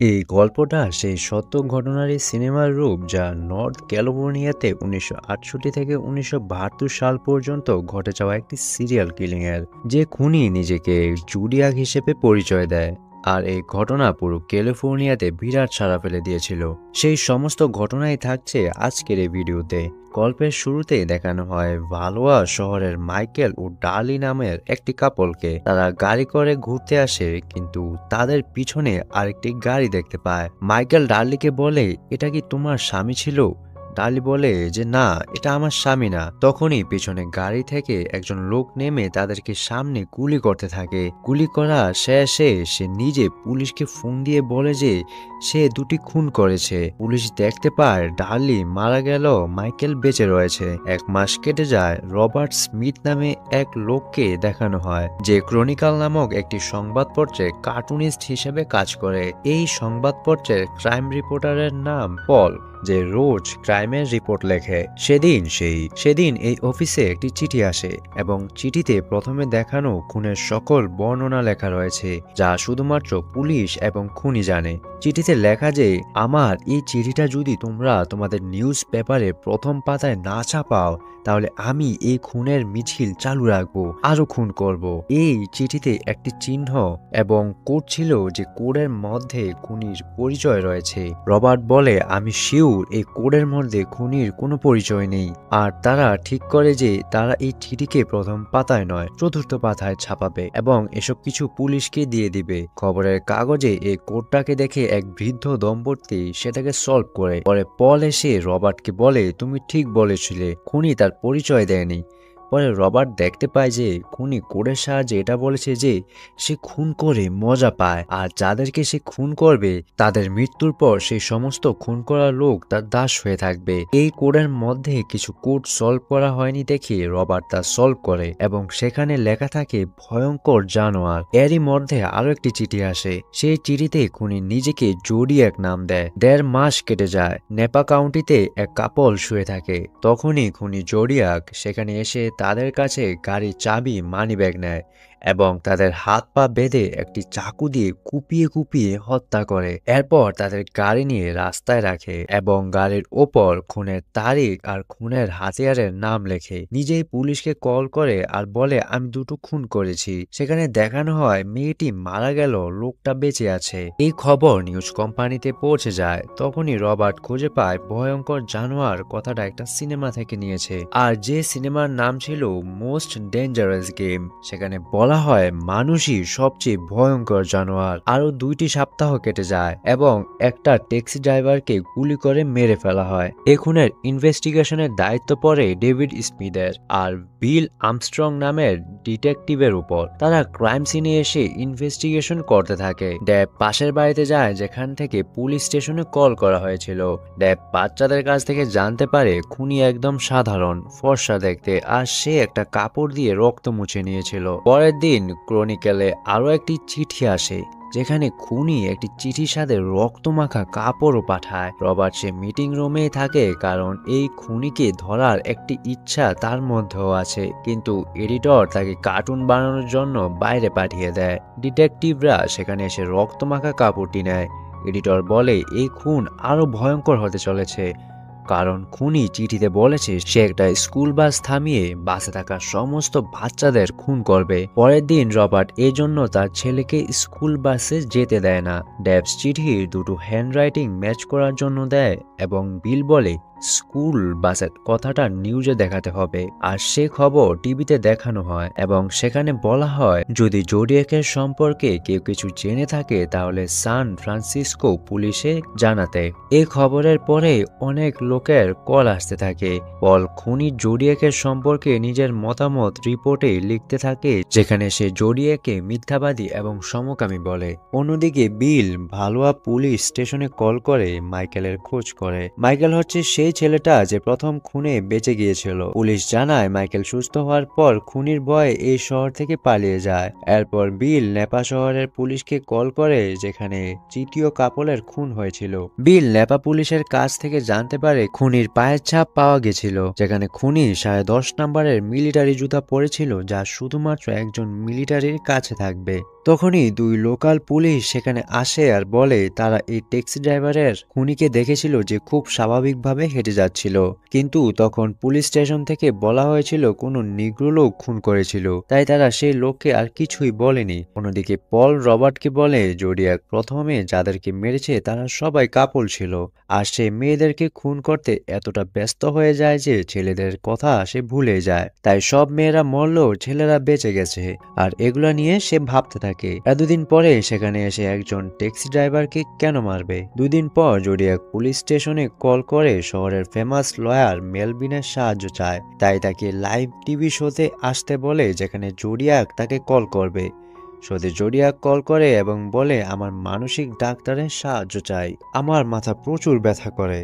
এই গল্পটা সেই সত্য ঘটনারই সিনেমার রূপ, যা নর্থ ক্যালিফোর্নিয়াতে 1968 থেকে 1972 সাল পর্যন্ত ঘটে যাওয়া একটি সিরিয়াল কিলিং এর যে খুনি নিজেকে জুডিয়াক হিসেবে পরিচয় দেয়। আর এই ঘটনা পুরো ক্যালিফোর্নিয়াতে বিরাট সাড়া ফেলে দিয়েছিল। সেই সমস্ত ঘটনাই থাকছে আজকের এই ভিডিওতে। গল্পের শুরুতেই দেখানো হয় ভালোয়া শহরের মাইকেল ও ডার্লি নামের একটি কাপলকে। তারা গাড়ি করে ঘুরতে আসে, কিন্তু তাদের পিছনে আরেকটি গাড়ি দেখতে পায়। মাইকেল ডার্লিকে বলে, এটা কি তোমার স্বামী ছিল? ডার্লি বলে যে না, এটা আমার স্বামী না। তখনই পিছনে গাড়ি থেকে একজন লোক নেমে তাদেরকে সামনে গুলি করতে থাকে। গুলি করা শেষে সে নিজে পুলিশকে ফোন দিয়ে বলে যে সে দুটি খুন করেছে। পুলিশ দেখতে পায় ডার্লি মারা গেল, মাইকেল বেঁচে রয়েছে। 1 মাস কেটে যায়। রবার্ট স্মিথ নামে এক লোককে দেখানো হয়, যে ক্রনিকাল নামক একটি সংবাদপত্রে কার্টুনিস্ট হিসেবে কাজ করে। এই সংবাদপত্রের ক্রাইম রিপোর্টারের নাম পল, যে রোজ ক্রাইমের রিপোর্ট লেখে। সেদিন এই অফিসে একটি চিঠি আসে, এবং চিঠিতে প্রথমে দেখানো খুনের সকল বর্ণনা লেখা রয়েছে, যা শুধুমাত্র পুলিশ এবং খুনি জানে। চিঠিতে লেখা যে আমার এই চিঠিটা যদি তোমরা তোমাদের নিউজ পেপারে প্রথম পাতায় না ছাপাও, তাহলে আমি এই খুনের মিছিল চালু রাখবো, আরো খুন করব। এই চিঠিতে একটি চিহ্ন এবং কোড ছিল, যে কোডের মধ্যে খুনির পরিচয় রয়েছে। রবার্ট বলে, আমি শিওর এই কোডের মধ্যে খুনির কোনো পরিচয় নেই। আর তারা ঠিক করে যে তারা এই চিঠিকে প্রথম পাতায় নয়, চতুর্থ পাতায় ছাপাবে এবং এসব কিছু পুলিশকে দিয়ে দিবে। খবরের কাগজে এই কোডটাকে দেখে এক বৃদ্ধ দম্পতি সেটাকে সলভ করে। পরে পল এসে রবার্টকে বলে, তুমি ঠিক বলেছিলে, খুনি তার পরিচয় দেয়নি। পরে রবার্ট দেখতে পায় যে খুনি কোডের সাহায্যে এটা বলেছে যে সে খুন করে মজা পায়, আর যাদেরকে সে খুন করবে তাদের মৃত্যুর পর সেই সমস্ত খুন করা লোক তার দাস হয়ে থাকবে। এই কোডের মধ্যে কিছু কোড সলভ করা হয়নি দেখে রবার্ট তা সলভ করে, এবং সেখানে লেখা থাকে ভয়ঙ্কর জানোয়ার। এরই মধ্যে আরো একটি চিঠি আসে। সেই চিঠিতে খুনি নিজেকে জোডিয়াক নাম দেয়। 1.5 মাস কেটে যায়। নেপা কাউন্টিতে এক কাপল শুয়ে থাকে। তখনই খুনি জোডিয়াক সেখানে এসে তাদের কাছে গাড়ির চাবি, মানিব্যাগ নেয় এবং তাদের হাত পা বেঁধে একটি চাকু দিয়ে কুপিয়ে কুপিয়ে হত্যা করে। এরপর তাদের গাড়ি নিয়ে রাস্তায় রাখে এবং গাড়ির ওপর খুনের তারিখ আর খুনের হাতিয়ারের নাম লেখে। নিজেই পুলিশকে কল করে আর বলে, আমি দুটো খুন করেছি। সেখানে দেখানো হয় মেয়েটি মারা গেল, লোকটা বেঁচে আছে। এই খবর নিউজ কোম্পানিতে পৌঁছে যায়। তখনই রবার্ট খুঁজে পায় ভয়ঙ্কর জানোয়ার কথাটা একটা সিনেমা থেকে নিয়েছে, আর যে সিনেমার নাম ছিল মোস্ট ডেঞ্জারাস গেম। সেখানে বলা হয় মানুষই সবচেয়ে ভয়ঙ্কর জানোয়ার। আরো 2টি সপ্তাহ কেটে যায় এবং একটা ট্যাক্সি ড্রাইভারকে গুলি করে মেরে ফেলা হয়। খুনের ইনভেস্টিগেশনের দায়িত্ব পড়ে ডেভিড স্মিথের আর বিল আর্মস্ট্রং নামের ডিটেকটিভের উপর। তারা ক্রাইম সিনে এসে ইনভেস্টিগেশন করতে থাকে। ড্যাব পাশের বাড়িতে যায় যেখান থেকে পুলিশ স্টেশনে কল করা হয়েছিল। ড্যাব বাচ্চাদের কাছ থেকে জানতে পারে খুনি একদম সাধারণ, ফর্সা দেখতে, আর সে একটা কাপড় দিয়ে রক্ত মুছে নিয়েছিল। পরের দিন ক্রনিকেলে আরো একটি চিঠি আসে, যেখানে খুনি একটি চিঠির সাথে রক্তমাখা কাপড়ও পাঠায়। রবার্ট সে মিটিং রুমেই থাকে, কারণ এই খুনিকে ধরার একটি ইচ্ছা তার মধ্যেও আছে, কিন্তু এডিটর তাকে কার্টুন বানানোর জন্য বাইরে পাঠিয়ে দেয়। ডিটেকটিভরা সেখানে এসে রক্তমাখা কাপড়টি নেয়। এডিটর বলে এই খুন আরো ভয়ঙ্কর হতে চলেছে, কারণ খুনি চিঠিতে বলেছে সে একটা স্কুল বাস থামিয়ে বাসে থাকা সমস্ত বাচ্চাদের খুন করবে। পরের দিন রবার্ট এই জন্য তার ছেলেকে স্কুল বাসে যেতে দেয় না। ড্যাবস চিঠির দুটো হ্যান্ডরাইটিং ম্যাচ করার জন্য দেয়, এবং বিল বলে স্কুল বাসের কথাটা নিউজে দেখাতে হবে। আর সে খবর টিভিতে দেখানো হয়, এবং সেখানে বলা হয় যদি জোডিয়াকের সম্পর্কে কেউ কিছু জেনে থাকে তাহলে সান ফ্রান্সিসকো পুলিশে জানাতে। এই খবরের পরে অনেক লোকের কল আসতে থাকে। পল খুনি জোডিয়াকের সম্পর্কে নিজের মতামত রিপোর্টে লিখতে থাকে, যেখানে সে জোডিয়াকে মিথ্যাবাদী এবং সমকামী বলে। অন্যদিকে বিল ভালোয়া পুলিশ স্টেশনে কল করে মাইকেলের খোঁজ করে। মাইকেল হচ্ছে সেই ছেলেটা যে প্রথম খুনে বেঁচে গিয়েছিল। পুলিশ জানায় মাইকেল সুস্থ হওয়ার পর খুনির ভয়ে এই শহর থেকে পালিয়ে যায়। এরপর বিল নেপা শহরের পুলিশকে কল করে, যেখানে তৃতীয় কাপলের খুন হয়েছিল। বিল নেপা পুলিশের কাছ থেকে জানতে পারে খুনির পায়ের ছাপ পাওয়া গেছিল, যেখানে খুনি 10.5 নম্বরের মিলিটারি জুতা পরেছিল, যা শুধুমাত্র একজন মিলিটারির কাছে থাকবে। তখনই দুই লোকাল পুলিশ সেখানে আসে আর বলে তারা এই ট্যাক্সি ড্রাইভারের খুনিকে দেখেছিল যে খুব স্বাভাবিকভাবে হেঁটে যাচ্ছিল, কিন্তু তখন পুলিশ স্টেশন থেকে বলা হয়েছিল কোনো নিগ্রো লোক খুন করেছিল, তাই তারা সেই লোককে আর কিছুই বলেনি। অন্যদিকে পল রবার্টকে বলে জোডিয়াক প্রথমে যাদেরকে মেরেছে তারা সবাই কাপল ছিল, আর সে মেয়েদেরকে খুন করতে এতটা ব্যস্ত হয়ে যায় যে ছেলেদের কথা সে ভুলে যায়, তাই সব মেয়েরা মরলেও ছেলেরা বেঁচে গেছে, আর এগুলা নিয়ে সে ভাবতে থাকে। আর দুদিন পরে সেখানে এসে একজন ট্যাক্সি ড্রাইভারকে কেন মারবে। দুদিন পর জোডিয়াক পুলিশ স্টেশনে কল করে শহরের ফেমাস লয়ার মেলভিনের সাহায্য চায়, তাই তাকে লাইভ টিভি শোতে আসতে বলে যেখানে জোডিয়াক তাকে কল করবে। শোতে জোডিয়াক কল করে এবং বলে আমার মানসিক ডাক্তারের সাহায্য চাই, আমার মাথা প্রচুর ব্যথা করে।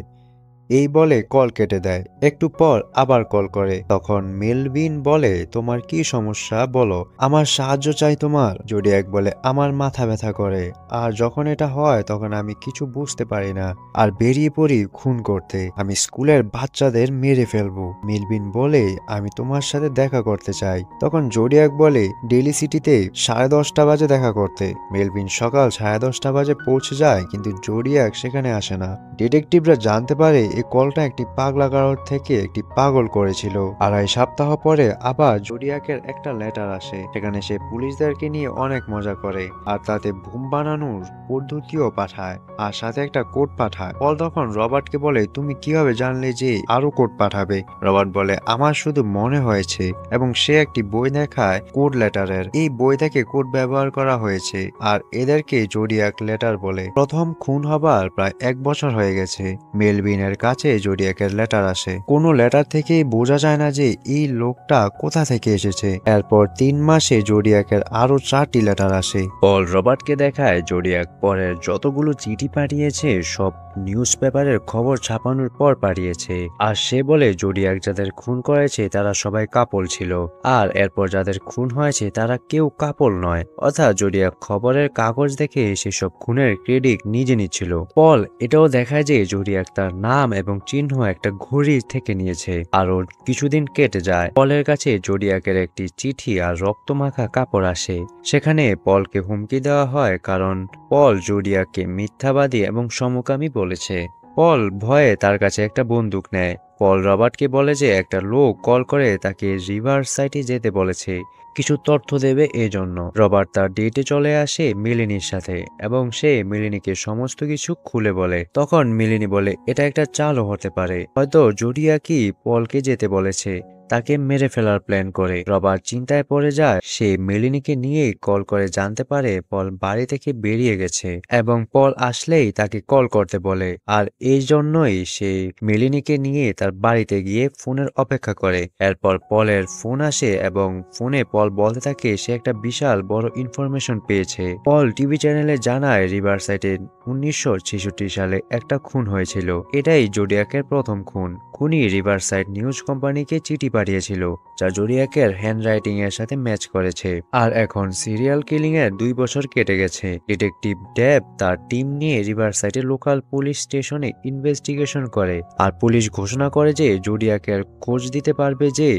এই বলে কল কেটে দেয়। একটু পর আবার কল করে, তখন মেলভিন বলে তোমার কি সমস্যা বলো, আমার সাহায্য চাই তোমার। জোডিয়াক বলে আমার মাথা ব্যথা করে, আর যখন এটা হয় তখন আমি কিছু বুঝতে পারি না আর বেরিয়ে পড়ি খুন করতে, আমি স্কুলের বাচ্চাদের মেরে ফেলবো। মেলভিন বলে আমি তোমার সাথে দেখা করতে চাই। তখন জোডিয়াক বলে ডেলি সিটিতে 10:30 বাজে দেখা করতে। মেলভিন সকাল 10:30 বাজে পৌঁছে যায়, কিন্তু জোডিয়াক সেখানে আসে না। ডিটেকটিভরা জানতে পারে এই কলটা একটি পাগলা গারদ থেকে একটি পাগল করেছিল। 2.5 সপ্তাহ পরে আবার জোডিয়াকের একটা লেটার আসে, সেখানে সে পুলিশদেরকে নিয়ে অনেক মজা করে আর তাতে বুম বানানোর পদ্ধতিও পাঠায় আর সাথে একটা কোড পাঠায়। পল তখন রবার্টকে বলে তুমি কিভাবে জানলে যে আরো কোড পাঠাবে। রবার্ট বলে আমার শুধু মনে হয়েছে, এবং সে একটি বই দেখায় কোড লেটারের। এই বই থেকে কোড ব্যবহার করা হয়েছে আর এদেরকে জোডিয়াক লেটার বলে। প্রথম খুন হবার প্রায় 1 বছর হয়ে গেছে। মেলভিনের কাছে জোডিয়াকের লেটার আসে। কোনো লেটার থেকেই বোঝা যায় না যে এই লোকটা কোথা থেকে এসেছে। এরপর 3 মাসে জোডিয়াকের আরো 4টি লেটার আসে। পল রবার্টকে দেখায় জোডিয়াক পরের যতগুলো চিঠি পাঠিয়েছে সব নিউজ পেপারের খবর ছাপানোর পর পাঠিয়েছে, আর সে বলে জোডিয়াক যাদের খুন করেছে তারা সবাই কাপল ছিল, আর এরপর যাদের খুন হয়েছে তারা কেউ কাপল নয়, অর্থাৎ জোডিয়াক খবরের কাগজ দেখে সেসব খুনের ক্রেডিট নিজে নিচ্ছিল। পল এটাও দেখায় যে জোডিয়াক তার নাম এবং চিহ্ন একটা ঘড়ি থেকে নিয়েছে। আরো কিছুদিন কেটে যায়। পলের কাছে জোডিয়াকের একটি চিঠি আর রক্তমাখা কাপড় আসে। সেখানে পলকে হুমকি দেওয়া হয় কারণ পল জোডিয়াককে মিথ্যাবাদী এবং সমকামী বলেছে। পল ভয়ে তার কাছে একটা বন্দুক নেয়। পল রবার্টকে বলে যে একটা লোক কল করে তাকে রিভার সাইডে যেতে বলেছে, কিছু তথ্য দেবে এজন্য। রবার্ট তার ডেটে চলে আসে মেলিনির সাথে এবং সে মেলিনিকে সমস্ত কিছু খুলে বলে। তখন মেলিনি বলে এটা একটা চালও হতে পারে, হয়তো জোডিয়াকই পলকে যেতে বলেছে, তাকে মেরে ফেলার প্ল্যান করে। রবার্ট চিন্তায় পড়ে যায়। সে মেলিনিকে নিয়েই কল করে জানতে পারে পল বাড়ি থেকে বেরিয়ে গেছে এবং পল আসলেই তাকে কল করতে বলে, আর এই জন্যই সে মেলিনিকে নিয়ে তার বাড়িতে গিয়ে ফোনের অপেক্ষা করে। এরপর পলের ফোন আসে এবং ফোনে পল বলতে থাকে সে একটা বিশাল বড় ইনফরমেশন পেয়েছে। পল টিভি চ্যানেলে জানায় রিভার সাইডে 1966 সালে একটা খুন হয়েছিল। এটাই জোডিয়াকের প্রথম খুন। খুনি রিভার সাইড নিউজ কোম্পানিকে চিঠি পাঠিয়েছিল যা জোডিয়াকের হ্যান্ডরাইটিং এর সাথে ম্যাচ করেছে। আর এখন সিরিয়াল কিলিং এর 2 বছর কেটে গেছে। ডিটেকটিভ ডেভ তার টিম নিয়ে রিভার সাইডে লোকাল পুলিশ স্টেশনে ইনভেস্টিগেশন করে, আর পুলিশ ঘোষণা করে যে জোডিয়াকের খোঁজ দিতে পারবে যে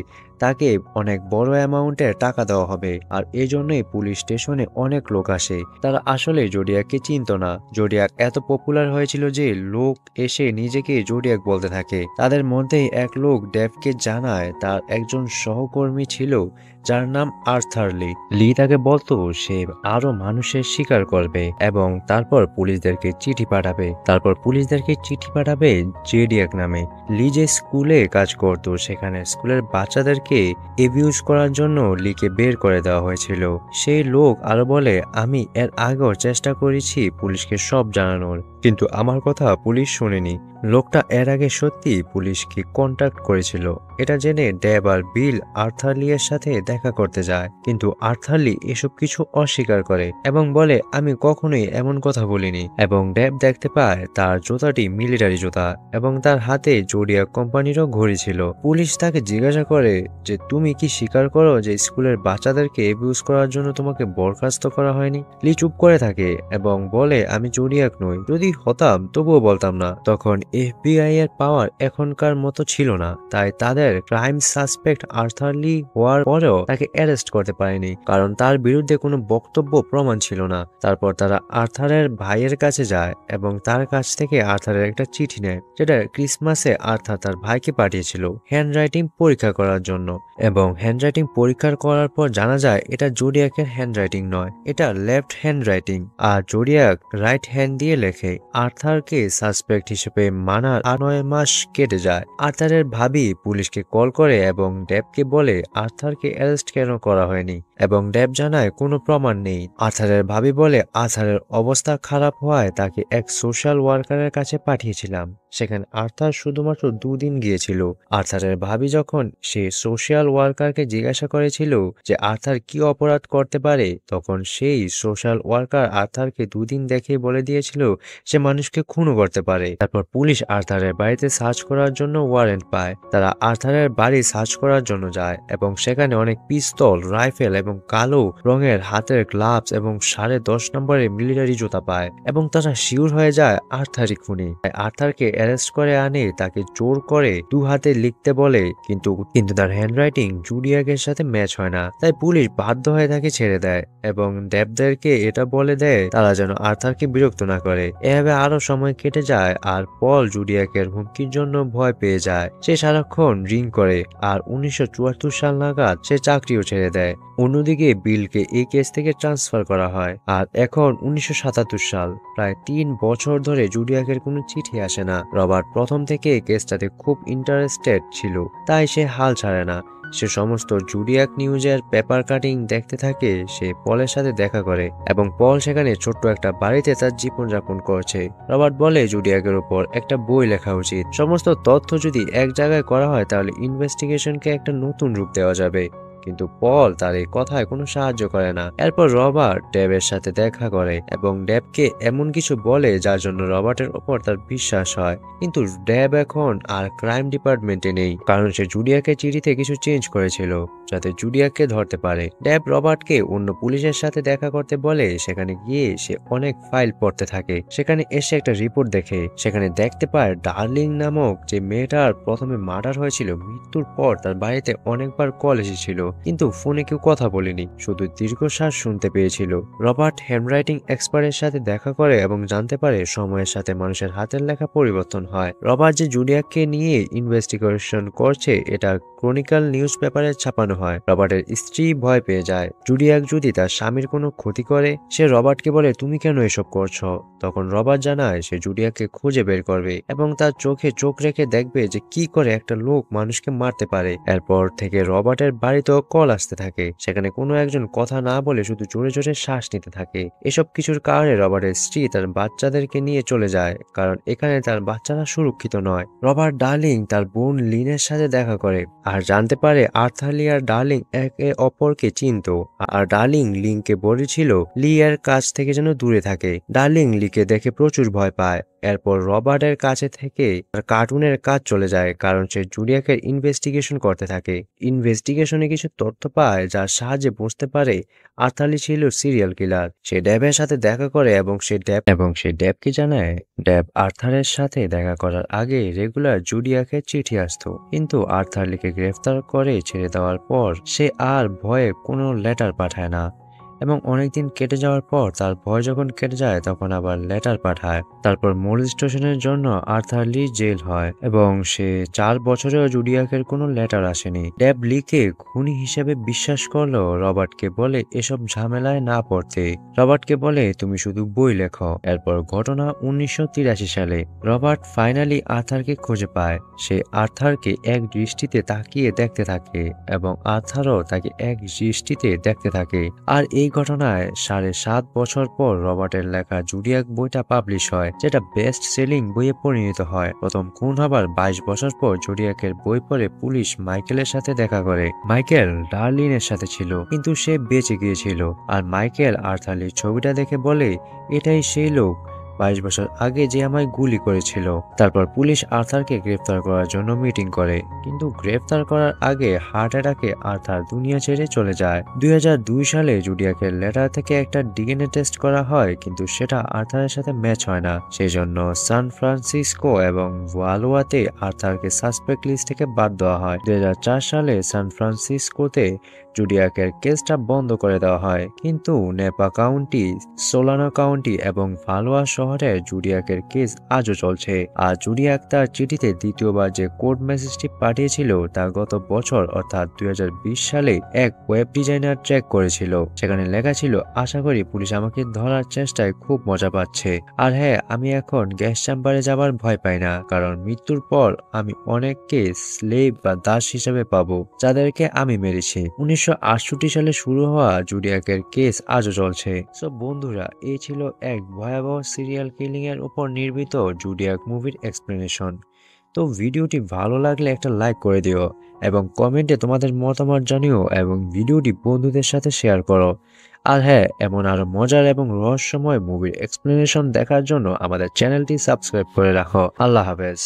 তাকে অনেক বড় অ্যামাউন্টের টাকা দেওয়া হবে। আর এই জন্যই পুলিশ স্টেশনে অনেক লোক আসে। তারা আসলে জোডিয়াককে চিনত না। জোডিয়াক এত পপুলার হয়েছিল যে লোক এসে নিজেকে জোডিয়াক বলতে থাকে। তাদের মধ্যেই এক লোক ডেভকে জানায় তার একজন সহকর্মী ছিল যার নাম আর্থার লি। লি তাকে বলতো সে আরো মানুষের শিকার করবে এবং তারপর পুলিশদেরকে চিঠি পাঠাবে জেডিয়াক নামে। লি যে স্কুলে কাজ করতো সেখানে স্কুলের বাচ্চাদেরকে এবিউজ করার জন্য লিকে বের করে দেওয়া হয়েছিল। সেই লোক আরো বলে আমি এর আগেও চেষ্টা করেছি পুলিশকে সব জানানোর, কিন্তু আমার কথা পুলিশ শুনেনি। লোকটা এর আগে সত্যি পুলিশকে কন্ট্যাক্ট করেছিল। এটা জেনে ডেভ আর বিল আর্থার লি এর সাথে দেখা করতে যায়, কিন্তু আর্থার লি এসব কিছু অস্বীকার করে এবং বলে আমি কখনোই এমন কথা বলিনি। এবং ডেভ দেখতে পায় তার জুতাটি মিলিটারি জুতা এবং তার হাতে জোডিয়াক কোম্পানিরও ঘড়ি ছিল। পুলিশ তাকে জিজ্ঞাসা করে যে তুমি কি স্বীকার করো যে স্কুলের বাচ্চাদেরকে এবিউজ করার জন্য তোমাকে বরখাস্ত করা হয়নি? লি চুপ করে থাকে এবং বলে আমি জোডিয়াক নই, যদি হতাম তবুও বলতাম না। তখন এফবিআই এর পাওয়ার এখনকার মতো ছিল না, তাই তাদের আর্থারের ক্রাইম সাসপেক্ট আর্থার লি হওয়ার পরেও তাকে অ্যারেস্ট করতে পারেনি, কারণ তার বিরুদ্ধে কোনো বক্তব্য প্রমাণ ছিল না। তারপর তারা আর্থারের ভাইয়ের কাছে যায় এবং তার কাছ থেকে আর্থারের একটা চিঠি নেয়, যেটা ক্রিসমাসে আর্থার তার ভাইকে পাঠিয়েছিল হ্যান্ডরাইটিং পরীক্ষা করার জন্য। এবং হ্যান্ডরাইটিং পরীক্ষা করার পর জানা যায় এটা জোডিয়াকের হ্যান্ডরাইটিং নয়, এটা লেফট হ্যান্ড রাইটিং, আর জোডিয়াক রাইট হ্যান্ড দিয়ে লেখে। আর্থারকে সাসপেক্ট হিসেবে মানার 9 মাস কেটে যায়। আর্থারের ভাবি পুলিশকে কল করে এবং ডেবকে বলে আর্থারকে অ্যারেস্ট কেন করা হয়নি, এবং ডেব জানায় কোনো প্রমাণ নেই। আর্থারের ভাবি বলে আর্থারের অবস্থা খারাপ হওয়ায় তাকে এক সোশ্যাল ওয়ার্কারের কাছে পাঠিয়েছিলাম, সেখানে আর্থার শুধুমাত্র 2 দিন গিয়েছিল। আর্থারের ভাবি যখন সে সোশ্যাল ওয়ার্কারকে জিজ্ঞাসা করেছিল যে আর্থার কি অপরাধ করতে পারে, তখন সেই সোশ্যাল ওয়ার্কার আর্থারকে 2 দিন দেখেই বলে দিয়েছিল সে মানুষকে খুনও করতে পারে। তারপর পুলিশ আর্থারের বাড়িতে সার্চ করার জন্য ওয়ারেন্ট পায়। তারা আর্থারের বাড়ি সার্চ করার জন্য যায় এবং সেখানে অনেক পিস্তল, রাইফেল এবং কালো রঙের হাতের গ্লাভস এবং 10.5 নম্বরের মিলিটারি জুতা পায়, এবং তারা শিওর হয়ে যায় আর্থারই খুনি। আর্থারকে অ্যারেস্ট করে আনে, তাকে জোর করে 2 হাতে লিখতে বলে, কিন্তু তার হ্যান্ডরাইটিং জুডিয়াকের সাথে ম্যাচ হয় না। তাই পুলিশ বাধ্য হয়ে তাকে ছেড়ে দেয় এবং ডেবদেরকে এটা বলে দেয় তারা যেন আর্থারকে বিরক্ত না করে। এভাবে আরো সময় কেটে যায় আর পল জুডিয়াকের হুমকির জন্য ভয় পেয়ে যায়। সে সারাক্ষণ রিং করে আর 1974 সাল নাগাদ সে চাকরিও ছেড়ে দেয়। অন্যদিকে বিলকে এই কেস থেকে ট্রান্সফার করা হয় আর এখন 1977 সাল, প্রায় 3 বছর ধরে জুডিয়াকের কোনো চিঠি আসে না। রবার্ট প্রথম থেকে কেসটাতে খুব ইন্টারেস্টেড ছিল, তাই সে হাল ছাড়ে না। সে সমস্ত জুডিয়াক নিউজের পেপার কাটিং দেখতে থাকে। সে পলের সাথে দেখা করে এবং পল সেখানে ছোট্ট একটা বাড়িতে তার জীবনযাপন করছে। রবার্ট বলে জুডিয়াকের উপর একটা বই লেখা উচিত। সমস্ত তথ্য যদি এক জায়গায় করা হয় তাহলে ইনভেস্টিগেশনকে একটা নতুন রূপ দেওয়া যাবে, কিন্তু পল তার এই কথায় কোনো সাহায্য করে না। এরপর রবার্ট ডেবের সাথে দেখা করে এবং ডেবকে এমন কিছু বলে যার জন্য রবার্টের ওপর তার বিশ্বাস হয়। কিন্তু ডেব এখন আর ক্রাইম ডিপার্টমেন্টে নেই, কারণ সে জুডিয়াকের চিঠিতে কিছু চেঞ্জ করেছিল যাতে জুডিয়াককে ধরতে পারে। ডেব রবার্টকে অন্য পুলিশের সাথে দেখা করতে বলে। সেখানে গিয়ে সে অনেক ফাইল পড়তে থাকে। সেখানে এসে একটা রিপোর্ট দেখে, সেখানে দেখতে পায় ডার্লিং নামক যে মেয়েটার প্রথমে মার্ডার হয়েছিল, মৃত্যুর পর তার বাড়িতে অনেকবার কল এসেছিল, কিন্তু ফোনে কেউ কথা বলেনি, শুধু দীর্ঘশ্বাস শুনতে পেয়েছিল। রবার্ট হ্যান্ডরাইটিং এক্সপার্টের সাথে দেখা করে এবং জানতে পারে সময়ের সাথে মানুষের হাতের লেখা পরিবর্তন হয়। রবার্ট যে জুডিয়াককে নিয়ে ইনভেস্টিগেশন করছে এটা ক্রনিকল নিউজ পেপারে ছাপানো হয়। রবার্টের স্ত্রী ভয় পেয়ে যায় জুডিয়াক যদি তার স্বামীর কোনো ক্ষতি করে। সে রবার্টকে বলে তুমি কেন এসব করছো। তখন রবার্ট জানায় সে জুডিয়াককে খুঁজে বের করবে এবং তার চোখে চোখ রেখে দেখবে যে কি করে একটা লোক মানুষকে মারতে পারে। এরপর থেকে রবার্টের বাড়িতেও কল আসতে থাকে। সেখানে কোনো একজন কথা না বলে শুধু জোরে জোরে শ্বাস নিতে থাকে। এসব কিছুর কারণে রবার্টের স্ত্রী তার বাচ্চাদেরকে নিয়ে চলে যায়, কারণ এখানে তার বাচ্চারা সুরক্ষিত নয়। রবার্ট ডার্লিং তার বোন লিনের সাথে দেখা করে আর জানতে পারে আর্থার লি আর ডার্লিং একে অপরকে চিনত, আর ডার্লিং লিংকে বলেছিল লি এর কাছ থেকে যেন দূরে থাকে। ডার্লিং লিকে দেখে প্রচুর ভয় পায়। এরপর রবার্টের কাছে থেকে তার কার্টুনের কাজ চলে যায়, কারণ সে জুডিয়াকের ইনভেস্টিগেশন করতে থাকে। ইনভেস্টিগেশনে কিছু তথ্য পায় যার সাহায্যে বুঝতে পারে আর্থার লি ছিল সিরিয়াল কিলার। সে ডেবের সাথে দেখা করে এবং সে ডেবকে জানায় ডেব আর্থারের সাথে দেখা করার আগে রেগুলার জুডিয়াকের চিঠি আসতো, কিন্তু আর্থার লিকে গ্রেফতার করে ছেড়ে দেওয়ার পর সে আর ভয়ে কোনো লেটার পাঠায় না, এবং অনেকদিন কেটে যাওয়ার পর তার ভয় যখন কেটে যায় তখন আবার লেটার পাঠায়। তারপর মোলেস্টেশনের জন্য আর্থার লি জেল হয় এবং সে 4 বছরেও জুডিয়াকের কোনো লেটার আসেনি। ডেব লিকে খুনি হিসেবে বিশ্বাস করলো। রবার্টকে বলে এসব ঝামেলায় না পড়তে। রবার্টকে বলে তুমি শুধু বই লেখো। এরপর ঘটনা 1983 সালে। রবার্ট ফাইনালি আর্থারকে খুঁজে পায়। সে আর্থারকে এক দৃষ্টিতে তাকিয়ে দেখতে থাকে এবং আর্থারও তাকে এক দৃষ্টিতে দেখতে থাকে। আর এই ঘটনায় 7.5 বছর পর রবার্টের লেখা জুডিয়াক বইটা পাবলিশ হয়, যেটা বেস্ট সেলিং বইয়ে পরিণত হয়। প্রথম খুন হবার 22 বছর পর জুডিয়াকের বই পড়ে পুলিশ মাইকেলের সাথে দেখা করে। মাইকেল ডার্লিনের সাথে ছিল, কিন্তু সে বেঁচে গিয়েছিল। আর মাইকেল আর্থার লির ছবিটা দেখে বলে এটাই সেই লোক 22 বছর আগে যে আমায় গুলি করেছিল। তারপর পুলিশ আর্থারকে গ্রেফতার করার জন্য মিটিং করে, কিন্তু গ্রেফতার করার আগে হার্ট অ্যাটাকে আর্থার দুনিয়া ছেড়ে চলে যায়। 2002 সালে জুডিয়াকের লেটার থেকে একটা ডিএনএ টেস্ট করা হয়, কিন্তু সেটা আর্থারের সাথে ম্যাচ হয় না। সেই জন্য সান ফ্রান্সিসকো এবং ভালুয়াতে আর্থারকে সাসপেক্ট লিস্ট থেকে বাদ দেওয়া হয়। 2004 সালে সান ফ্রান্সিসকোতে জুডিয়াকের কেসটা বন্ধ করে দেওয়া হয়, কিন্তু নেপা কাউন্টি, সোলানো কাউন্টি এবং ভালুয়া শহরে জুডিয়াকের কেস আজও চলছে। আর জুডিয়াক তার চিঠিতে দ্বিতীয়বার যে কোড মেসেজটি পাঠিয়েছিল তা গত বছর অর্থাৎ 2020 সালে এক ওয়েব ডিজাইনার ট্র্যাক করেছিল। সেখানে লেখা ছিল, আশা করি পুলিশ আমাকে ধরার চেষ্টায় খুব মজা পাচ্ছে। আর হ্যাঁ, আমি এখন গ্যাস চেম্বারে যাবার ভয় পাই না, কারণ মৃত্যুর পর আমি অনেককে স্লেভ বা দাস হিসেবে পাবো, যাদেরকে আমি মেরেছি। 1968 সালে শুরু হওয়া জুডিয়াকের কেস আজও চলছে। সো বন্ধুরা, এই ছিল এক ভয়াবহ সিরিয়াল কিলিং এর উপর নির্মিত জুডিয়াক মুভির এক্সপ্লেনেশন। তো ভিডিওটি ভালো লাগলে একটা লাইক করে দিও এবং কমেন্টে তোমাদের মতামত জানিও এবং ভিডিওটি বন্ধুদের সাথে শেয়ার করো। আর হ্যাঁ, এমন আরো মজার এবং রহস্যময় মুভির এক্সপ্লেনেশন দেখার জন্য আমাদের চ্যানেলটি সাবস্ক্রাইব করে রাখো। আল্লাহ হাফেজ।